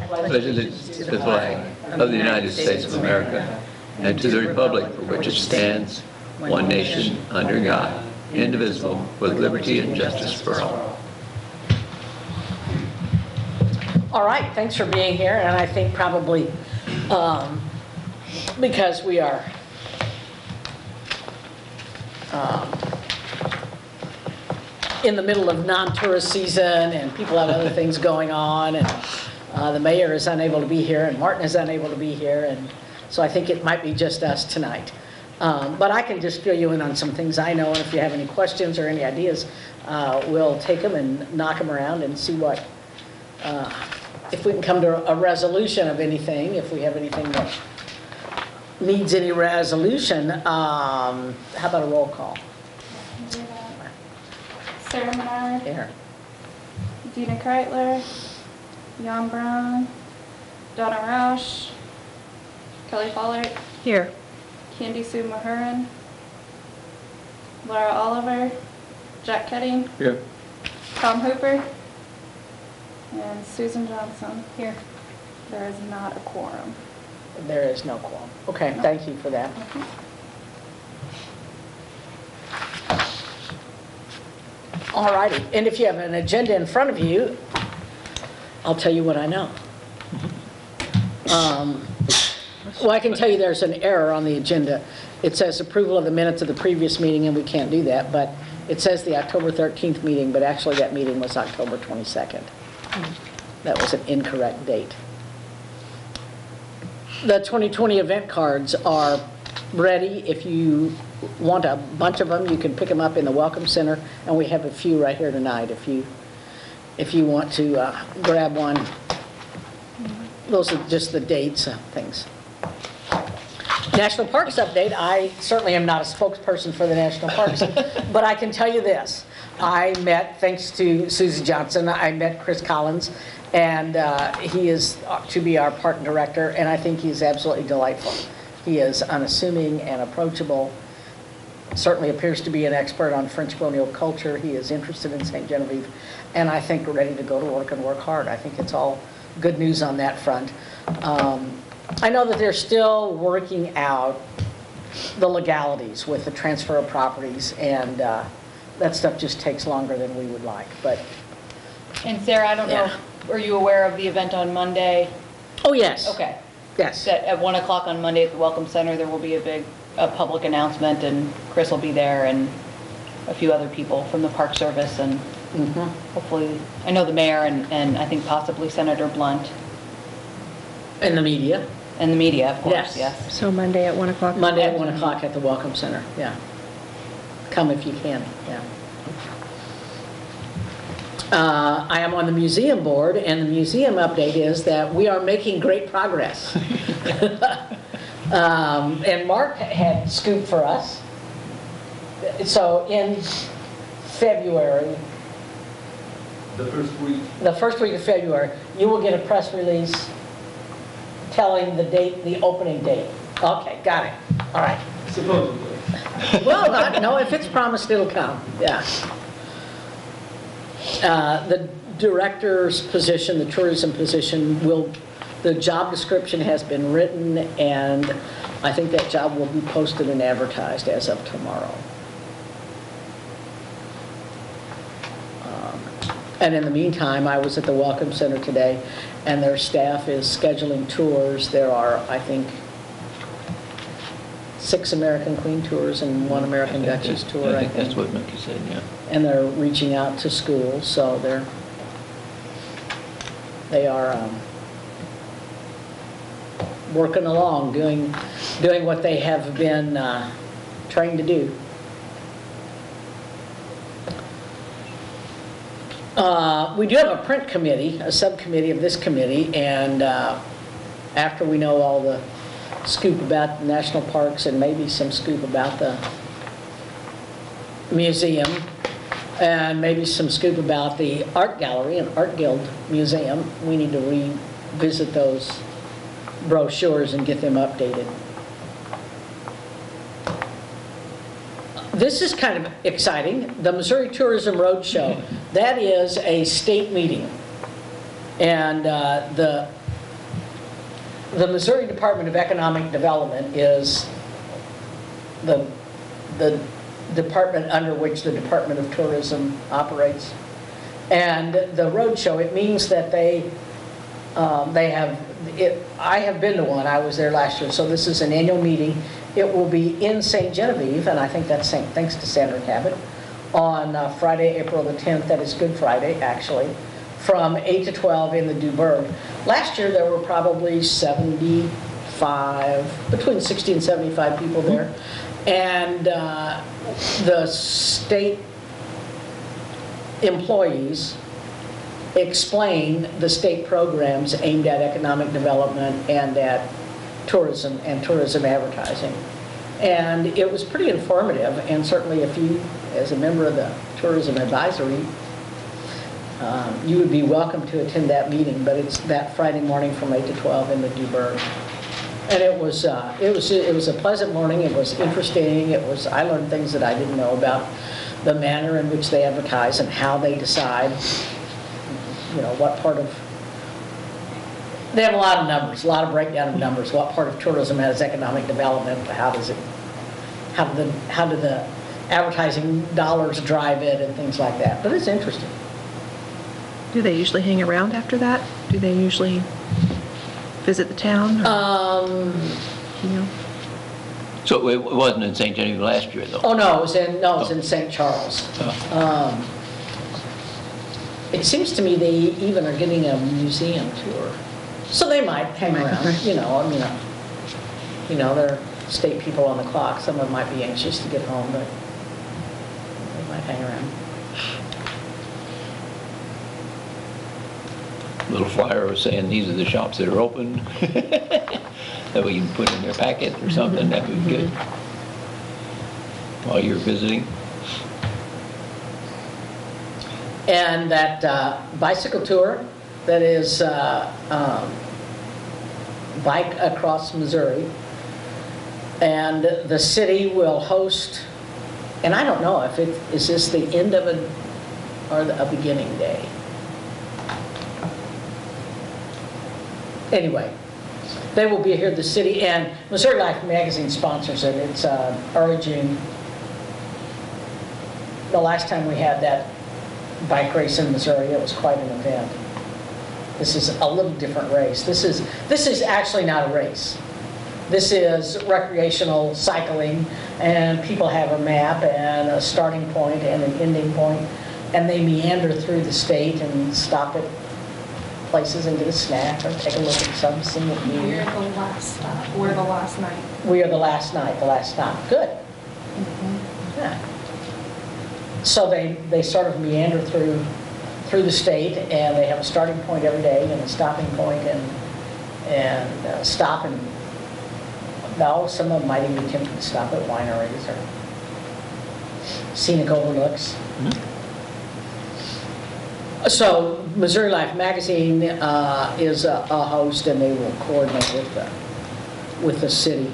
pledge allegiance to the flag of the United States of America and to the republic for which it stands, one nation, under God, indivisible, with liberty and justice for all. All right, thanks for being here, and I think probably because we are in the middle of non-tourist season and people have other things going on, and the mayor is unable to be here and Martin is unable to be here, and so I think it might be just us tonight. But I can just fill you in on some things I know, and if you have any questions or any ideas, we'll take them and knock them around and see what, if we can come to a resolution of anything, if we have anything that needs any resolution. How about a roll call? Sarah Menard. Here. Dina Kreitler. Jan Brown. Donna Roush. Kelly Follert. Here. Candy Sue Mahurin. Laura Oliver. Jack Ketting. Here. Tom Hooper. And Susan Johnson. Here. There is not a quorum. There is no quorum. Okay, thank you for that. All righty, and if you have an agenda in front of you, I'll tell you what I know. Well, I can tell you there's an error on the agenda. It says approval of the minutes of the previous meeting, and we can't do that, but it says the October 13th meeting, but actually that meeting was October 22nd. That was an incorrect date. The 2020 event cards are ready. If you want a bunch of them, you can pick them up in the Welcome Center, and we have a few right here tonight if you want to grab one. Those are just the dates of things. National Parks update. I certainly am not a spokesperson for the National Parks, but I can tell you this. I met, thanks to Susie Johnson, I met Chris Collins, and he is to be our park director, and I think he's absolutely delightful. He is unassuming and approachable, certainly appears to be an expert on French colonial culture. He is interested in St. Genevieve, and I think ready to go to work and work hard. I think it's all good news on that front. I know that they're still working out the legalities with the transfer of properties, and that stuff just takes longer than we would like. But And Sarah, I don't know, are you aware of the event on Monday? oh yes, Okay. yes, That at 1 o'clock on Monday at the Welcome Center, there will be a public announcement, and Chris will be there, and a few other people from the Park Service, and hopefully, I know the mayor, and I think possibly Senator Blunt. and the media. And the media, of course, Yes. yes. So Monday at 1 o'clock? Monday at 1 o'clock at the Welcome Center, yeah. Come if you can, yeah. I am on the museum board, and the museum update is that we are making great progress. And Mark had scoop for us. So in February, the first week of February, you will get a press release telling the date, the opening date. Okay, got it. All right. Supposedly. Well, no, if it's promised, it'll come, yeah. The director's position, the tourism position, the job description has been written, and I think that job will be posted and advertised as of tomorrow. And in the meantime, I was at the Welcome Center today, and their staff is scheduling tours. There are, I think, 6 American Queen tours and 1 American Duchess tour. I think that's what Mickey said, yeah. And they're reaching out to schools, so they are working along, doing what they have been trained to do. We do have a print committee, a subcommittee of this committee, and after we know all the scoop about the national parks and maybe some scoop about the museum and maybe some scoop about the art gallery and art guild museum, we need to revisit those brochures and get them updated. This is kind of exciting. The Missouri Tourism Roadshow, that is a state meeting. And the the Missouri Department of Economic Development is the department under which the Department of Tourism operates. And the roadshow, it means that they have, I have been to one, I was there last year, so this is an annual meeting. It will be in St. Genevieve, and I think that's thanks to Sandra Cabot, on Friday, April the 10th, that is Good Friday, actually, from 8 to 12 in the Duberg. Last year, there were probably 75, between 60 and 75 people there. And the state employees explain the state programs aimed at economic development and at tourism and tourism advertising. And it was pretty informative, and certainly if you, as a member of the Tourism Advisory, you would be welcome to attend that meeting, but it's that Friday morning from 8 to 12 in the Duberg. And it was a pleasant morning. It was interesting. I learned things that I didn't know about the manner in which they advertise and how they decide, what part of, they have a lot of numbers, a lot of breakdown of numbers. What part of tourism has economic development? How do the advertising dollars drive it and things like that? But it's interesting. Do they usually hang around after that? Do they usually visit the town? So it wasn't in St. Genevieve last year, though? Oh, no, it was in St. Charles. It seems to me they even are getting a museum tour. So they might hang around, they're state people on the clock. Some of them might be anxious to get home, but they might hang around. Little flyer was saying these are the shops that are open. That way you can put in their packet or something. That would be good while you're visiting. And that bicycle tour that is Bike Across Missouri. And the city will host, and I don't know if is this the end of it or a beginning day. Anyway, they will be here at the city, and Missouri Life magazine sponsors it. It's early June. The last time we had that bike race in Missouri, it was quite an event. This is a little different race. This is actually not a race. This is recreational cycling, and people have a map and a starting point and an ending point, and they meander through the state and stop at places and get a snack or take a look at some scenic view. We're the last stop. We're the last night. We are the last night, the last stop. Good. Yeah. So they sort of meander through the state, and they have a starting point every day and a stopping point, and stop and no, some of them might even be tempted to stop at wineries or scenic overlooks. So Missouri Life magazine is a host, and they will coordinate with the city.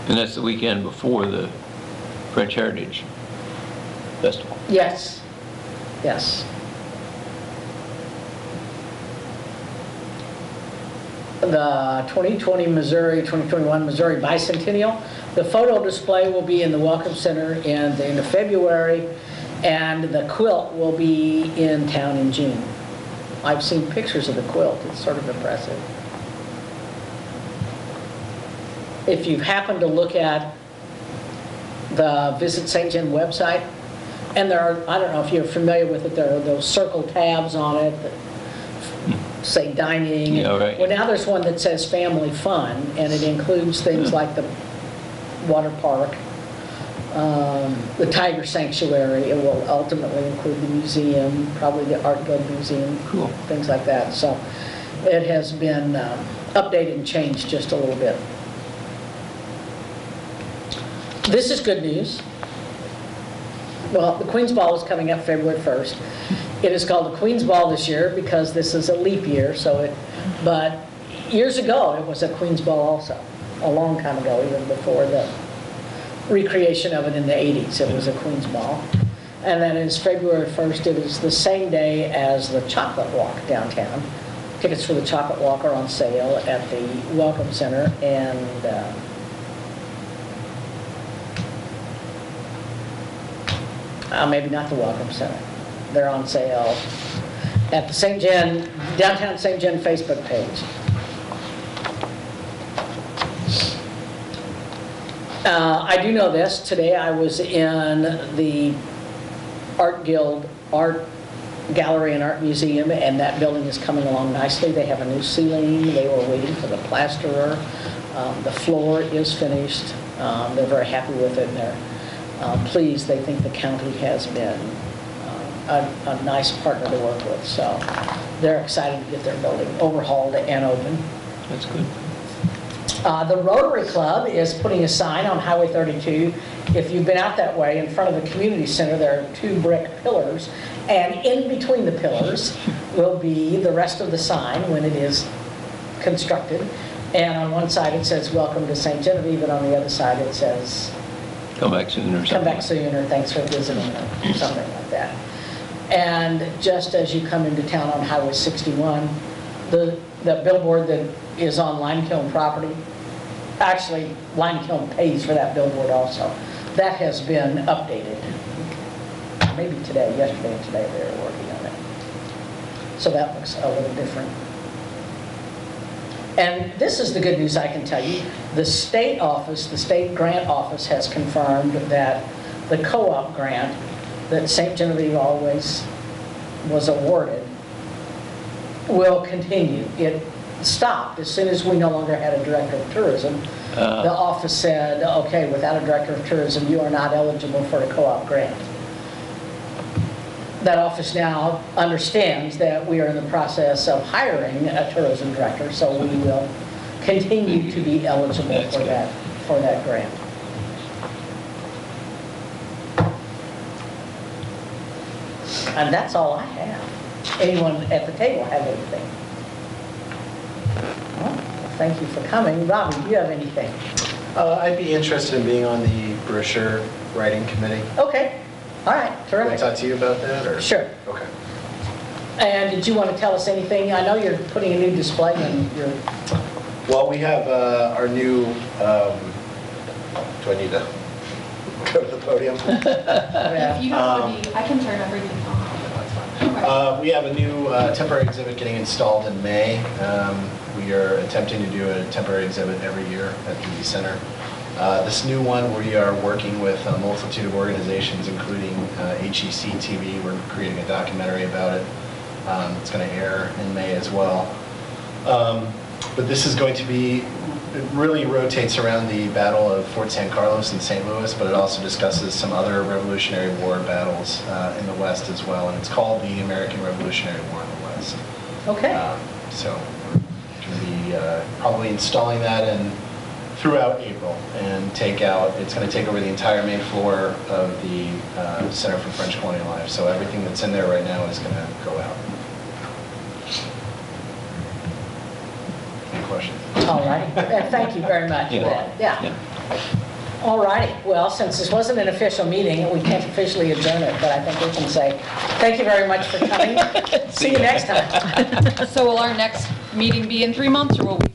And that's the weekend before the French Heritage Festival. Yes. Yes. The 2021 Missouri Bicentennial. The photo display will be in the Welcome Center in the end of February, and the quilt will be in town in June. I've seen pictures of the quilt. It's sort of impressive. If you happen to look at the Visit St. Gen website, and there are, I don't know if you're familiar with it, there are those circle tabs on it that say dining. Yeah, right. Well, now there's one that says family fun, and it includes things like the water park, the tiger sanctuary. It will ultimately include the museum, probably the Art Guild Museum, Cool. things like that. So it has been updated and changed just a little bit. This is good news. Well, the Queen's Ball is coming up February 1st. It is called the Queen's Ball this year because this is a leap year. But years ago, it was a Queen's Ball also. A long time ago, even before the recreation of it in the 80s, it was a Queen's Ball. And then it's February 1st. It is the same day as the Chocolate Walk downtown. Tickets for the Chocolate Walk are on sale at the Welcome Center, and maybe not the Welcome Center. They're on sale at the St. John, downtown St. John Facebook page. I do know this. Today I was in the Art Guild Art Gallery and Art Museum, and that building is coming along nicely. They have a new ceiling. They were waiting for the plasterer. The floor is finished. They're very happy with it, and they're pleased. They think the county has been a nice partner to work with. So they're excited to get their building overhauled and open. That's good. The Rotary Club is putting a sign on Highway 32. If you've been out that way, in front of the community center, there are 2 brick pillars, and in between the pillars will be the rest of the sign when it is constructed. And on one side it says, "Welcome to St. Genevieve," and on the other side it says, Come back soon or something. "Come back soon," or "Thanks for visiting," or something like that. And just as you come into town on Highway 61, the billboard that is on Lime Kiln property, actually Lime Kiln pays for that billboard also, that has been updated. Maybe today, yesterday and today they were working on it. So that looks a little different. And this is the good news I can tell you. The state office, the state grant office, has confirmed that the co-op grant that St. Genevieve always was awarded will continue. It stopped as soon as we no longer had a director of tourism. The office said, okay, without a director of tourism, you are not eligible for a co-op grant. That office now understands that we are in the process of hiring a tourism director, so we will continue to be eligible for that grant. And that's all I have. Anyone at the table have anything? Well, thank you for coming. Robbie, do you have anything? I'd be interested in being on the brochure writing committee. Okay. All right. Can I Terrific. talk to you about that? Or? Sure. Okay. And did you want to tell us anything? I know you're putting a new display in your... Well, we have our new, do I need to go to the podium? If you don't want to be, I can turn everything off. Okay. We have a new temporary exhibit getting installed in May. We are attempting to do a temporary exhibit every year at the center. This new one, we are working with a multitude of organizations, including HEC TV. We're creating a documentary about it. It's going to air in May as well. But this is going to be, it really rotates around the Battle of Fort San Carlos in St. Louis, but it also discusses some other Revolutionary War battles in the West as well. And it's called the American Revolutionary War in the West. Okay. So we're going to be probably installing that throughout April, and it's going to take over the entire main floor of the Center for French Colonial Life. So everything that's in there right now is going to go out. Any questions? All righty. Thank you very much for that. Yeah. All righty. Well, since this wasn't an official meeting, we can't officially adjourn it, but I think we can say thank you very much for coming. See you next time. So will our next meeting be in 3 months, or will we